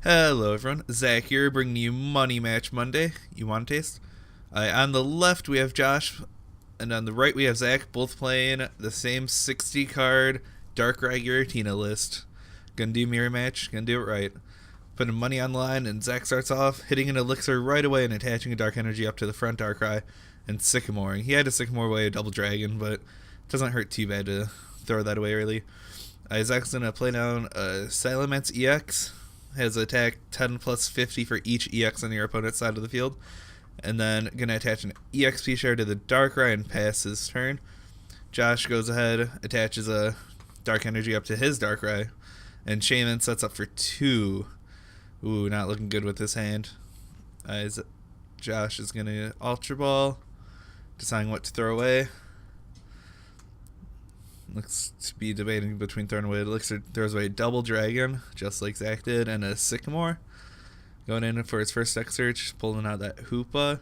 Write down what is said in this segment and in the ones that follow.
Hello everyone, Zack here, bringing you Money Match Monday. You want a taste? On the left we have Josh, and on the right we have Zack, both playing the same 60 card DarkTina list. Gonna do mirror match, gonna do it right. Putting money on the line, and Zack starts off hitting an elixir right away and attaching a dark energy up to the front Darkrai and sycamoring. He had to sycamore away a double dragon, but it doesn't hurt too bad to throw that away early. Zack's gonna play down a Salamence EX. Has attack 10 plus 50 for each EX on your opponent's side of the field. And then gonna attach an EXP share to the Darkrai and pass his turn. Josh goes ahead, attaches a dark energy up to his Darkrai. And Shaman sets up for 2. Ooh, not looking good with his hand. Josh is gonna Ultra Ball, deciding what to throw away. Looks to be debating between throwing away elixir. Throws away a double dragon, just like Zack did, and a sycamore. Going in for his first deck search, pulling out that Hoopa.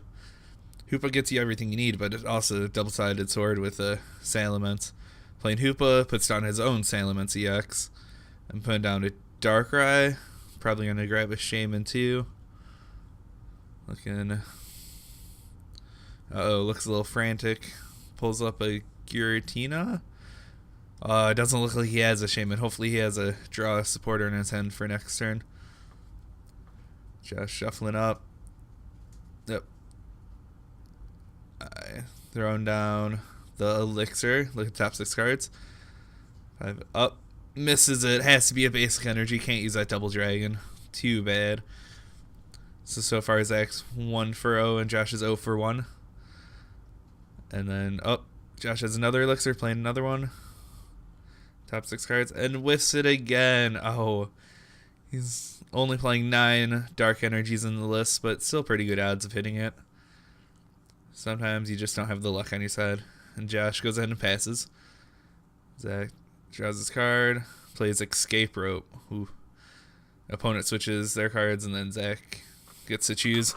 Hoopa gets you everything you need, but it's also a double-sided sword with a Salamence. Playing Hoopa, puts down his own Salamence EX. And putting down a Darkrai. Probably going to grab a Shaman too. Looking... Uh-oh, looks a little frantic. Pulls up a DarkTina. It doesn't look like he has a Shaman. Hopefully he has a draw supporter in his hand for next turn. Just shuffling up. Yep. Throwing down the elixir. Look at the top 6 cards. 5 up. Misses it. Has to be a basic energy. Can't use that double dragon. Too bad. So far Zack's 1 for 0 and Josh is 0 for 1. And then, Josh has another elixir. Playing another one. Top 6 cards, and whiffs it again. Oh, he's only playing 9 dark energies in the list, but still pretty good odds of hitting it. Sometimes you just don't have the luck on your side. And Josh goes ahead and passes. Zack draws his card, plays Escape Rope. Ooh. Opponent switches their cards, and then Zack gets to choose.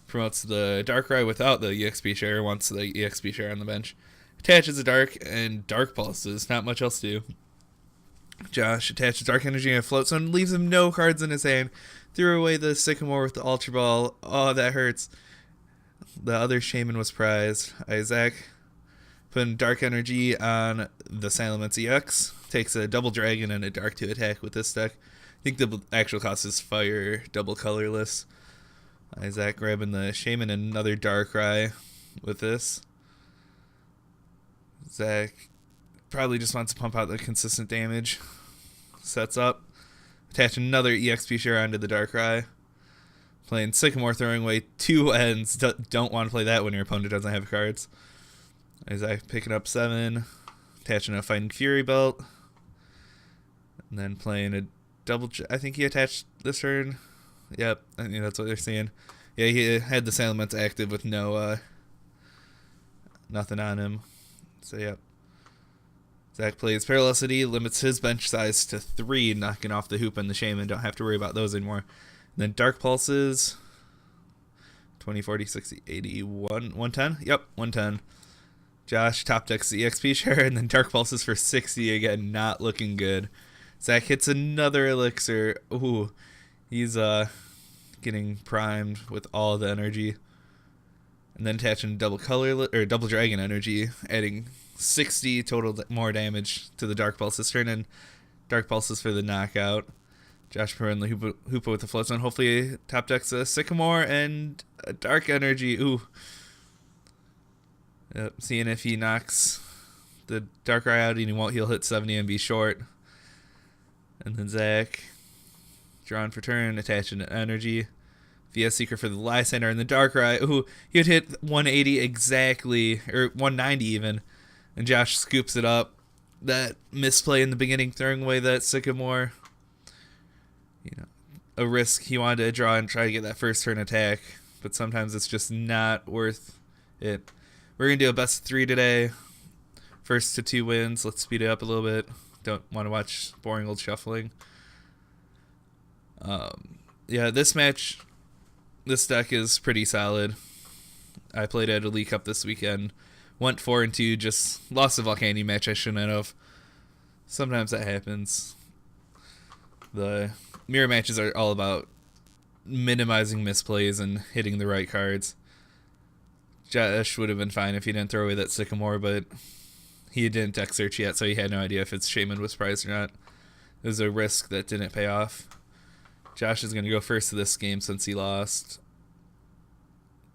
Promotes the Darkrai without the EXP share, wants the EXP share on the bench. Attaches a dark and dark pulses. Not much else to do. Josh attaches dark energy and a float zone, leaves him no cards in his hand. Threw away the sycamore with the Ultra Ball. Oh, that hurts. The other Shaman was prized. Zack putting dark energy on the Salamence EX. Takes a double dragon and a dark to attack with this deck. I think the actual cost is fire, double colorless. Zack grabbing the Shaman and another Darkrai with this. Zack probably just wants to pump out the consistent damage. Sets up. Attach another EXP share onto the Darkrai. Playing Sycamore, throwing away 2 ends. Don't want to play that when your opponent doesn't have cards. Zack picking up 7. Attaching a Fighting Fury belt. And then playing a double... I think he attached this turn. Yep, I think that's what they're seeing. Yeah, he had the Salamence active with no... nothing on him. So, yep. Zack plays Paralysity, limits his bench size to 3, knocking off the Hoop and the Shaman. Don't have to worry about those anymore. And then Dark Pulses. 20, 40, 60, 80, 110? Yep, 110. Josh top decks the EXP share, and then Dark Pulses for 60 again. Not looking good. Zack hits another elixir. Ooh, he's getting primed with all the energy. And then attaching double dragon energy, adding 60 total more damage to the Dark Pulses turn, and Dark Pulses for the knockout. Josh putting the Hoopa with the float zone. Hopefully top decks a Sycamore and a dark energy. Ooh. Yep, seeing if he knocks the Darkrai out, and he won't. He'll hit 70 and be short. And then Zack drawing for turn, attaching an energy. Via Seeker for the Lysander and the Darkrai. Ooh, he would hit 180 exactly, or 190 even. And Josh scoops it up. That misplay in the beginning, throwing away that Sycamore. You know, a risk. He wanted to draw and try to get that first turn attack. But sometimes it's just not worth it. We're going to do a best of 3 today. First to 2 wins. Let's speed it up a little bit. Don't want to watch boring old shuffling. Yeah, this match... This deck is pretty solid. I played at a League Cup this weekend. Went 4-2, just lost a Volcanic match I shouldn't have. Sometimes that happens. The mirror matches are all about minimizing misplays and hitting the right cards. Josh would have been fine if he didn't throw away that Sycamore, but he didn't deck search yet, so he had no idea if its Shaman was prized or not. It was a risk that didn't pay off. Josh is going to go first to this game since he lost.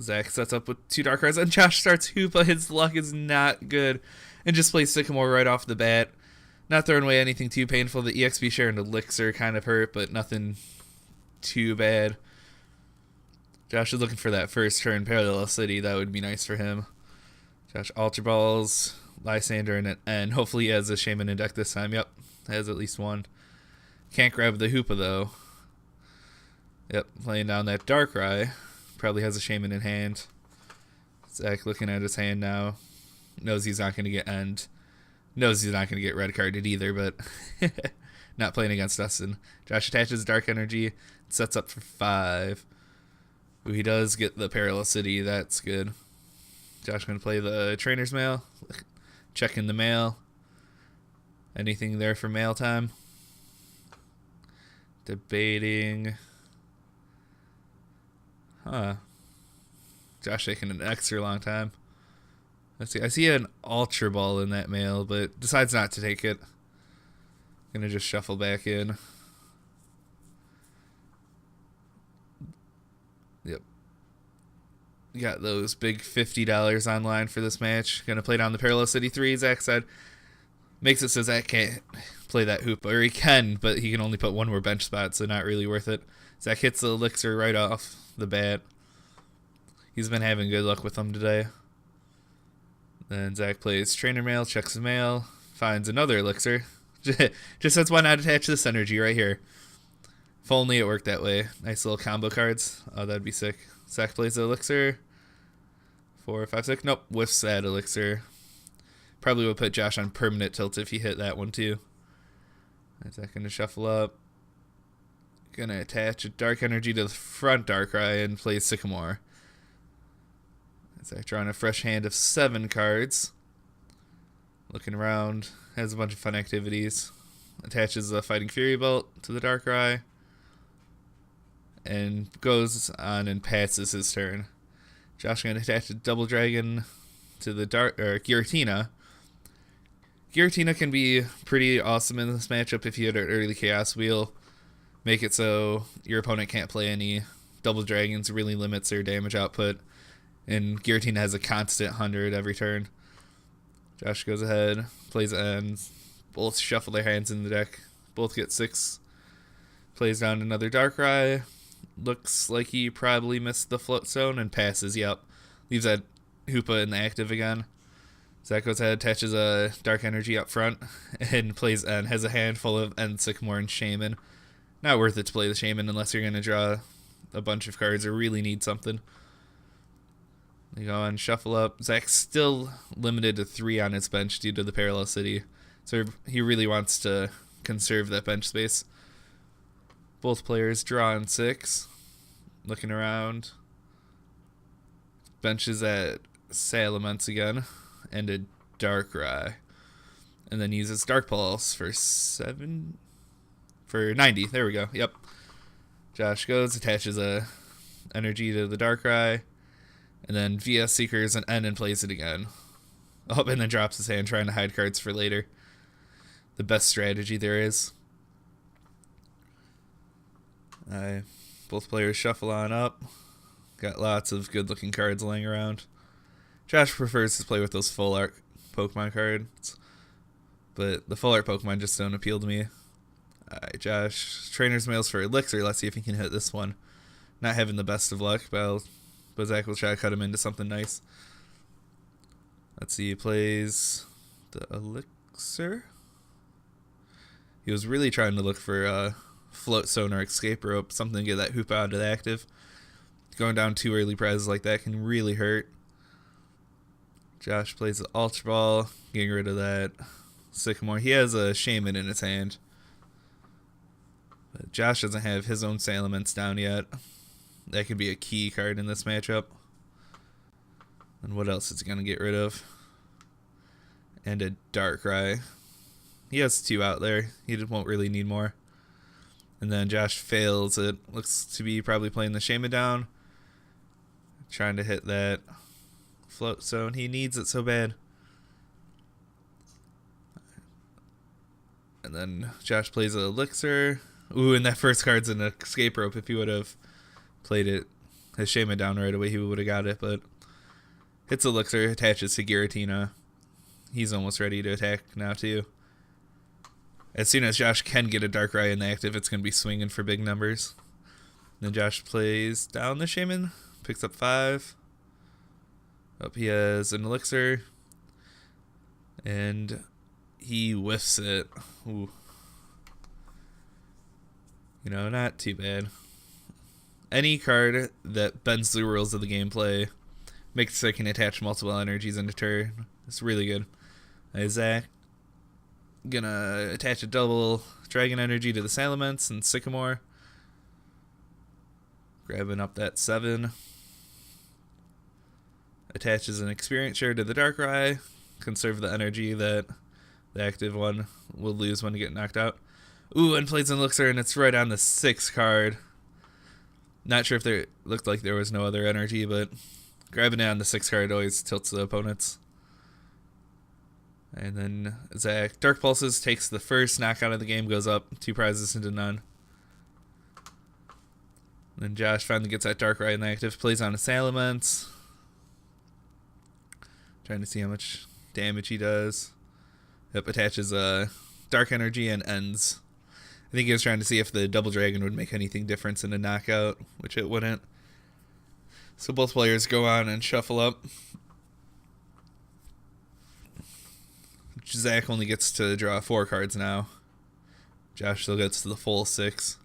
Zack sets up with 2 Dark Cards, and Josh starts Hoopa. His luck is not good, and just plays Sycamore right off the bat. Not throwing away anything too painful. The EXP share and Elixir kind of hurt, but nothing too bad. Josh is looking for that first turn Parallel City. That would be nice for him. Josh Ultra Balls, Lysander, and hopefully he has a Shaman in deck this time. Yep, has at least one. Can't grab the Hoopa, though. Yep, laying down that Darkrai. Probably has a Shaman in hand. Zack looking at his hand now. Knows he's not going to get end. Knows he's not going to get red carded either, but not playing against us. And Josh attaches Dark Energy, sets up for 5. Ooh, he does get the Parallel City. That's good. Josh going to play the Trainer's Mail. Checking the mail. Anything there for mail time? Debating. Huh. Josh taking an extra long time. Let's see. I see an Ultra Ball in that mail, but decides not to take it. Gonna just shuffle back in. Yep. Got those big $50 online for this match. Gonna play down the Parallel City 3, Zack said. Makes it so Zack can't play that hoop, or he can, but he can only put 1 more bench spot, so not really worth it. Zack hits the Elixir right off the bat. He's been having good luck with them today. Then Zack plays Trainer Mail, checks the mail, finds another Elixir. Just says, why not attach this energy right here? If only it worked that way. Nice little combo cards. Oh, that'd be sick. Zack plays the Elixir. 4, 5, 6. Nope, whiffs that Elixir. Probably would put Josh on permanent tilt if he hit that one too. Zack gonna shuffle up. Gonna attach a Dark Energy to the front Darkrai and play Sycamore. Zack drawing a fresh hand of 7 cards. Looking around, has a bunch of fun activities. Attaches a Fighting Fury Bolt to the Darkrai. And goes on and passes his turn. Josh gonna attach a Double Dragon to the Giratina. Giratina can be pretty awesome in this matchup if you hit an early Chaos Wheel. Make it so your opponent can't play any Double Dragons, really limits their damage output. And Giratina has a constant 100 every turn. Josh goes ahead, plays ends. Both shuffle their hands in the deck. Both get 6. Plays down another Darkrai. Looks like he probably missed the Float Zone and passes. Yep. Leaves that Hoopa in the active again. Zack goes ahead, attaches a Dark Energy up front, and plays End. Has a handful of End, Sycamore, and Shaman. Not worth it to play the Shaman unless you're going to draw a bunch of cards or really need something. They go on, shuffle up. Zack's still limited to 3 on his bench due to the Parallel City, so he really wants to conserve that bench space. Both players draw on 6. Looking around. Benches at Salamence again. And a Darkrai. And then uses Dark Pulse for 90. There we go. Yep. Josh goes, attaches a energy to the Darkrai. And then via Seekers and End and plays it again. Oh, and then drops his hand trying to hide cards for later. The best strategy there is. Both players shuffle on up. Got lots of good looking cards laying around. Josh prefers to play with those full art Pokemon cards. But the full art Pokemon just don't appeal to me. Alright, Josh. Trainer's Mails for Elixir. Let's see if he can hit this one. Not having the best of luck, but Zack will try to cut him into something nice. Let's see, he plays the Elixir. He was really trying to look for Float Zone or Escape Rope, something to get that Hoopa out of the active. Going down 2 early prizes like that can really hurt. Josh plays the Ultra Ball, getting rid of that Sycamore. He has a Shaman in his hand. But Josh doesn't have his own Salamence down yet. That could be a key card in this matchup. And what else is he going to get rid of? And a Darkrai. He has 2 out there. He won't really need more. And then Josh fails. It looks to be probably playing the Shaman down. Trying to hit that float zone. He needs it so bad. And then Josh plays an Elixir. Ooh, and that first card's an escape rope. If he would have played it, his Shaman down right away, he would have got it. But hits Elixir, attaches to DarkTina. He's almost ready to attack now, too. As soon as Josh can get a Darkrai in the active, it's going to be swinging for big numbers. Then Josh plays down the Shaman, picks up 5. Up he has an Elixir. And he whiffs it. Ooh. You know, not too bad. Any card that bends the rules of the gameplay makes so it can attach multiple energies in a turn. It's really good. Zack gonna attach a double dragon energy to the Salamence and Sycamore. Grabbing up that 7. Attaches an experience share to the Darkrai. Conserve the energy that the active one will lose when you get knocked out. Ooh, and plays an Elixir, and it's right on the 6th card. Not sure if there looked like there was no other energy, but grabbing it on the 6th card always tilts the opponents. And then Zack Dark Pulses takes the first knockout of the game, goes up 2 prizes into none. Then Josh finally gets that Darkrai in the active, plays on a Salamence. Trying to see how much damage he does. Yep, attaches a Dark Energy and ends. I think he was trying to see if the Double Dragon would make anything difference in a knockout, which it wouldn't. So both players go on and shuffle up. Zack only gets to draw 4 cards now. Josh still gets to the full 6.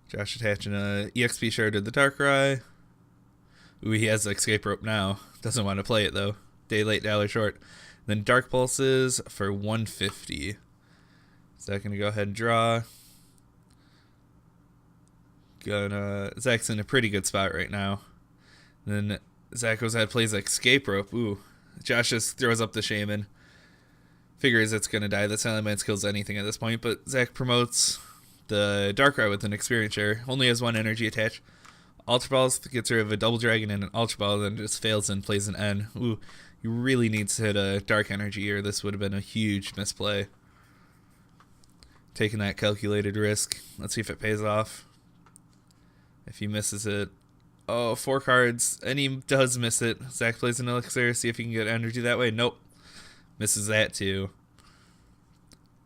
Josh attaching a EXP share to the Darkrai. Ooh, he has the escape rope now. Doesn't want to play it though. Day late, dollar short. Then Dark Pulses for 150. Zack gonna go ahead and draw. Zack's in a pretty good spot right now. Then Zack goes ahead and plays escape rope. Ooh, Josh just throws up the Shaman. Figures it's gonna die. The Salamence kills anything at this point, but Zack promotes the Darkrai with an experience share. Only has 1 energy attached. Ultra Balls gets rid of a Double Dragon and an Ultra Ball, then just fails and plays an N. Ooh, he really needs to hit a Dark Energy, or this would have been a huge misplay. Taking that calculated risk. Let's see if it pays off. If he misses it. Oh, 4 cards, and he does miss it. Zack plays an Elixir, see if he can get energy that way. Nope. Misses that too.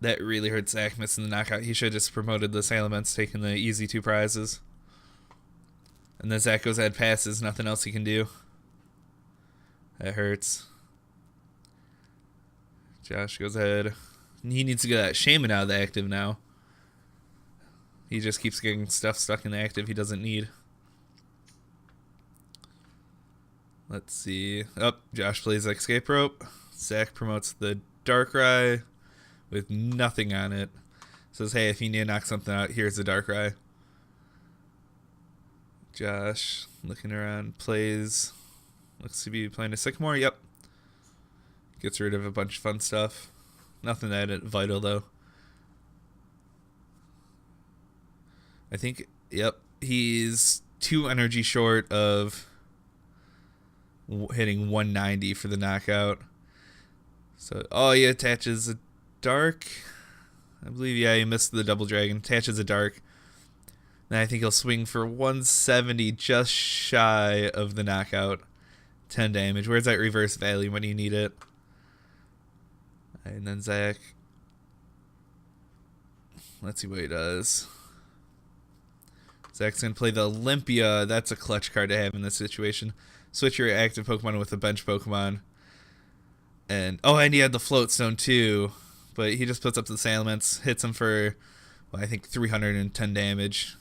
That really hurts Zack, missing the knockout. He should have just promoted the Salamence, taking the easy 2 prizes. And then Zack goes ahead, passes, nothing else he can do. That hurts. Josh goes ahead. He needs to get that Shaman out of the active now. He just keeps getting stuff stuck in the active he doesn't need. Let's see. Josh plays escape rope. Zack promotes the Darkrai with nothing on it. Says, hey, if you need to knock something out, here's the Darkrai. Josh, looking around, plays. Looks to be playing a Sycamore. Yep. Gets rid of a bunch of fun stuff. Nothing that vital, though. I think, yep, he's 2 energy short of hitting 190 for the knockout. So, oh, he attaches a Dark. I believe, yeah, he missed the Double Dragon. Attaches a Dark. Then I think he'll swing for 170, just shy of the knockout. 10 damage. Where's that reverse value when you need it? And then Zack. Let's see what he does. Zack's going to play the Olympia. That's a clutch card to have in this situation. Switch your active Pokemon with a bench Pokemon. And he had the Float Stone too. But he just puts up the Salamence, hits him for, I think, 310 damage.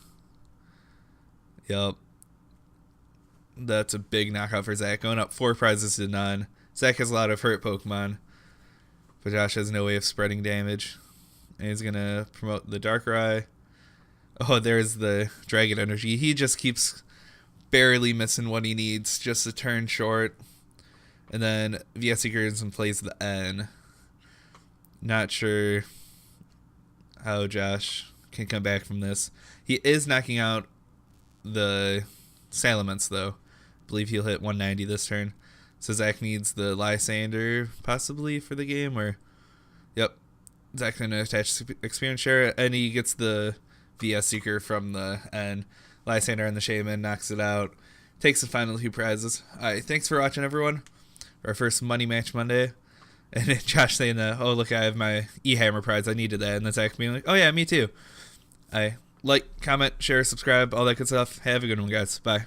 Yep. That's a big knockout for Zack. Going up 4 prizes to none. Zack has a lot of hurt Pokemon. But Josh has no way of spreading damage. And he's going to promote the Darkrai. Oh, there's the Dragon Energy. He just keeps barely missing what he needs. Just a turn short. And then VS goes and plays the N. Not sure how Josh can come back from this. He is knocking out the Salamence, though. I believe he'll hit 190 this turn. So Zack needs the Lysander, possibly, for the going or... Yep. Zack going to attach Experience Share, and he gets the VS Seeker from the end. Lysander and the Shaman knocks it out. Takes the final 2 prizes. Alright, thanks for watching, everyone. Our first Money Match Monday. And Josh saying, oh, look, I have my E-Hammer prize. I needed that. And then Zack being like, oh, yeah, me too. I like, comment, share, subscribe, all that good stuff. Have a good one, guys. Bye.